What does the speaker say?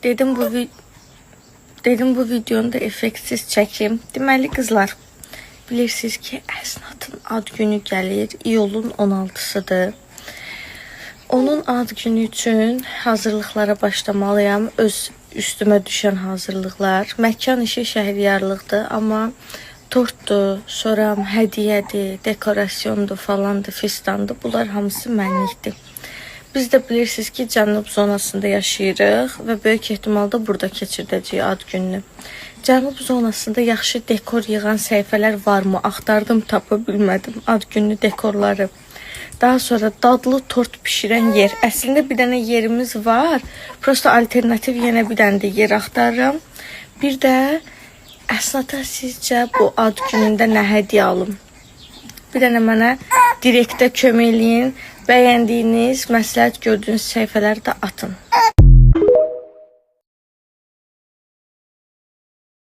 Dedim bu videonu da effektsiz çəkeyim. Deməli qızlar, bilirsiniz ki, Əsnatın ad günü gəlir. İyulun 16-sıdır. Onun ad günü üçün hazırlıqlara başlamalıyam. Öz üstümə düşən hazırlıqlar. Məkan işi şəhriyyarlıqdır, amma tortdur, sonra hədiyyədir, dekorasyondur, falandır, fistandır. Bunlar hamısı mənlikdir. Biz də bilirsiniz ki, cənub zonasında yaşayırıq və böyük ehtimalda burada keçirdəcəyik ad gününü. Cənub zonasında yaxşı dekor yığan səhifələr varmı? Axtardım, tapa bilmədim ad günü dekorları. Daha sonra dadlı tort pişirən yer. Əslində bir dənə yerimiz var. Prosta alternativ yenə bir dənə də yer axtarıram. Bir də Əsnata sizcə bu ad günündə nə hədiyyə alım? Bir dənə mənə direktdə kömək eləyin. Bəyəndiyiniz, məsləhət gördüyünüz səhifələri də atın.